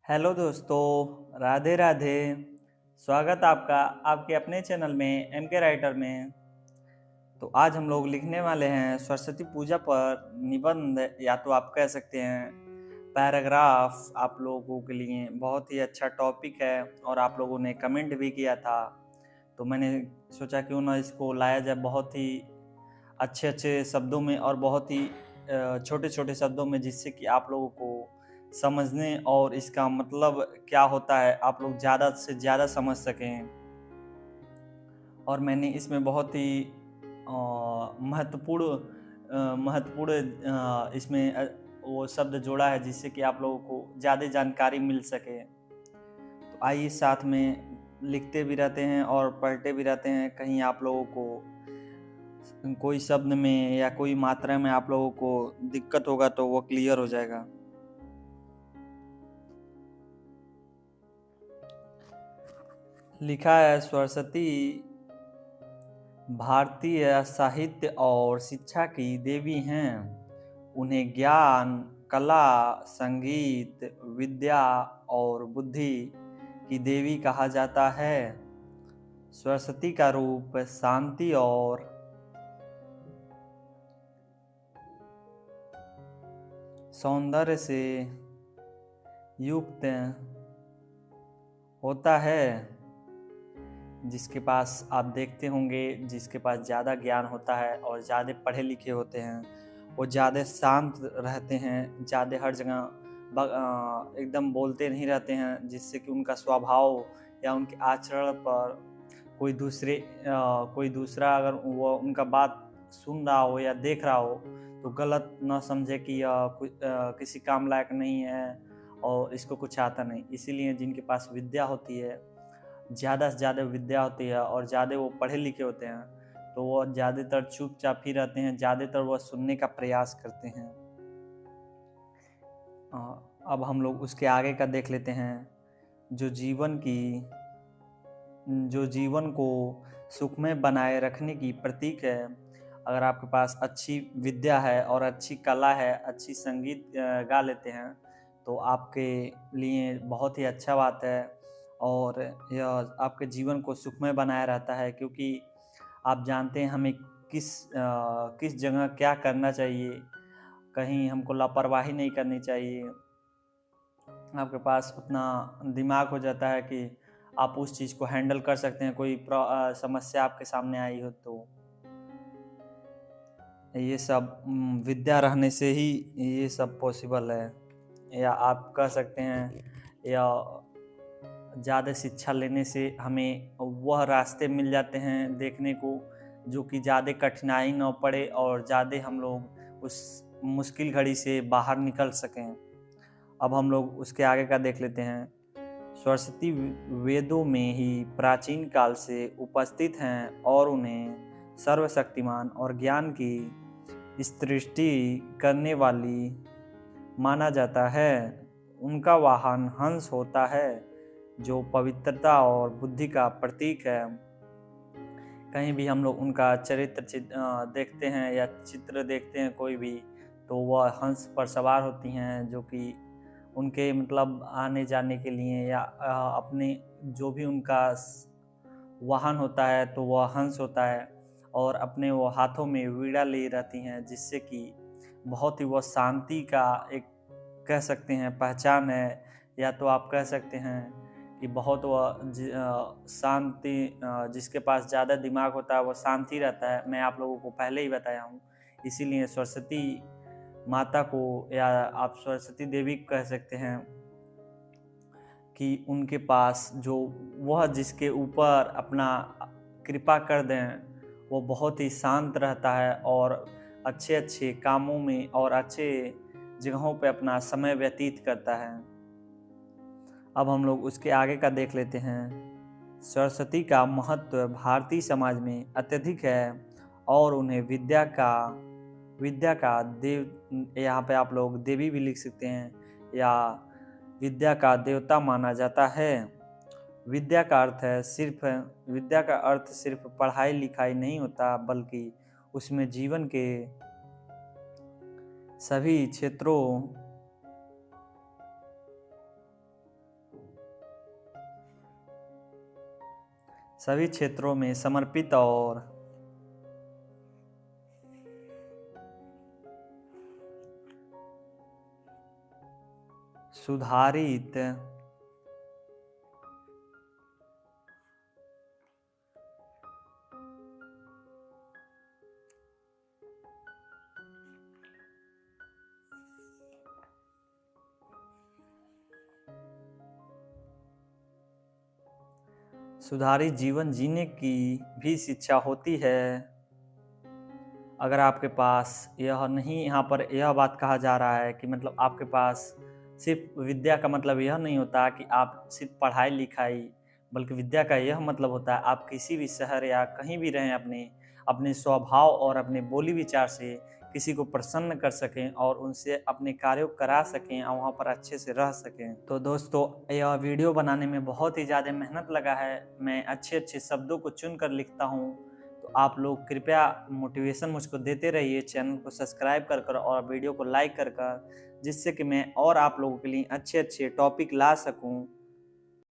Hello दोस्तों, राधे राधे। स्वागत आपका आपके अपने चैनल में एम के राइटर में। तो आज हम लोग लिखने वाले हैं सरस्वती पूजा पर निबंध, या तो आप कह सकते हैं पैराग्राफ। आप लोगों के लिए बहुत ही अच्छा टॉपिक है और आप लोगों ने कमेंट भी किया था, तो मैंने सोचा क्यों ना इसको लाया जाए बहुत ही अच्छे अच्छे शब्दों में और बहुत ही छोटे छोटे शब्दों में, जिससे कि आप लोगों को समझने और इसका मतलब क्या होता है आप लोग ज़्यादा से ज़्यादा समझ सकें। और मैंने इसमें बहुत ही महत्वपूर्ण इसमें वो शब्द जोड़ा है, जिससे कि आप लोगों को ज़्यादा जानकारी मिल सके। तो आइए साथ में लिखते भी रहते हैं और पढ़ते भी रहते हैं। कहीं आप लोगों को कोई शब्द में या कोई मात्रा में आप लोगों को दिक्कत होगा तो वो क्लियर हो जाएगा। लिखा है, सरस्वती भारतीय साहित्य और शिक्षा की देवी हैं। उन्हें ज्ञान, कला, संगीत, विद्या और बुद्धि की देवी कहा जाता है। सरस्वती का रूप शांति और सौंदर्य से युक्त होता है। जिसके पास आप देखते होंगे, जिसके पास ज़्यादा ज्ञान होता है और ज़्यादा पढ़े लिखे होते हैं, वो ज़्यादा शांत रहते हैं, ज़्यादा हर जगह एकदम बोलते नहीं रहते हैं, जिससे कि उनका स्वभाव या उनके आचरण पर कोई दूसरा अगर वो उनका बात सुन रहा हो या देख रहा हो तो गलत ना समझे कि किसी काम लायक नहीं है और इसको कुछ आता नहीं। इसीलिए जिनके पास विद्या होती है, ज़्यादा से ज़्यादा विद्या होती है और ज़्यादा वो पढ़े लिखे होते हैं, तो वो ज़्यादातर चुपचाप ही रहते हैं, ज़्यादातर वो सुनने का प्रयास करते हैं। अब हम लोग उसके आगे का देख लेते हैं। जो जो जीवन को सुखमय बनाए रखने की प्रतीक है। अगर आपके पास अच्छी विद्या है और अच्छी कला है, अच्छी संगीत गा लेते हैं, तो आपके लिए बहुत ही अच्छा बात है और यह आपके जीवन को सुखमय बनाए रहता है, क्योंकि आप जानते हैं हमें किस जगह क्या करना चाहिए। कहीं हमको लापरवाही नहीं करनी चाहिए। आपके पास उतना दिमाग हो जाता है कि आप उस चीज़ को हैंडल कर सकते हैं, कोई समस्या आपके सामने आई हो तो। ये सब विद्या रहने से ही ये सब पॉसिबल है, या आप कह सकते हैं, या ज़्यादा शिक्षा लेने से हमें वह रास्ते मिल जाते हैं देखने को, जो कि ज़्यादा कठिनाई ना पड़े और ज़्यादा हम लोग उस मुश्किल घड़ी से बाहर निकल सकें। अब हम लोग उसके आगे का देख लेते हैं। सरस्वती वेदों में ही प्राचीन काल से उपस्थित हैं और उन्हें सर्वशक्तिमान और ज्ञान की सृष्टि करने वाली माना जाता है। उनका वाहन हंस होता है, जो पवित्रता और बुद्धि का प्रतीक है। कहीं भी हम लोग उनका देखते हैं या चित्र देखते हैं कोई भी, तो वह हंस पर सवार होती हैं, जो कि उनके मतलब आने जाने के लिए या अपने जो भी उनका वाहन होता है तो वह हंस होता है, और अपने वो हाथों में वीणा ले रहती हैं, जिससे कि बहुत ही वह शांति का एक कह सकते हैं पहचान है। या तो आप कह सकते हैं कि बहुत वह शांति, जिसके पास ज़्यादा दिमाग होता है वो शांति रहता है। मैं आप लोगों को पहले ही बताया हूँ। इसीलिए सरस्वती माता को, या आप सरस्वती देवी कह सकते हैं, कि उनके पास जो वह जिसके ऊपर अपना कृपा कर दें, वो बहुत ही शांत रहता है और अच्छे अच्छे कामों में और अच्छे जगहों पे अपना समय व्यतीत करता है। अब हम लोग उसके आगे का देख लेते हैं। सरस्वती का महत्व भारतीय समाज में अत्यधिक है और उन्हें विद्या का देव, यहाँ पे आप लोग देवी भी लिख सकते हैं, या विद्या का देवता माना जाता है। विद्या का अर्थ सिर्फ पढ़ाई लिखाई नहीं होता, बल्कि उसमें जीवन के सभी क्षेत्रों सभी क्षेत्रों में समर्पित और सुधारित सुधारित जीवन जीने की भी शिक्षा होती है। अगर आपके पास यह नहीं, यहाँ पर यह बात कहा जा रहा है कि मतलब आपके पास सिर्फ विद्या का मतलब यह नहीं होता कि आप सिर्फ पढ़ाई लिखाई, बल्कि विद्या का यह मतलब होता है आप किसी भी शहर या कहीं भी रहें, अपने अपने स्वभाव और अपने बोली विचार से किसी को प्रसन्न कर सकें और उनसे अपने कार्यों को करा सकें और वहाँ पर अच्छे से रह सकें। तो दोस्तों, यह वीडियो बनाने में बहुत ही ज़्यादा मेहनत लगा है। मैं अच्छे अच्छे शब्दों को चुन कर लिखता हूँ, तो आप लोग कृपया मोटिवेशन मुझको देते रहिए, चैनल को सब्सक्राइब कर और वीडियो को लाइक कर, जिससे कि मैं और आप लोगों के लिए अच्छे अच्छे टॉपिक ला सकूं।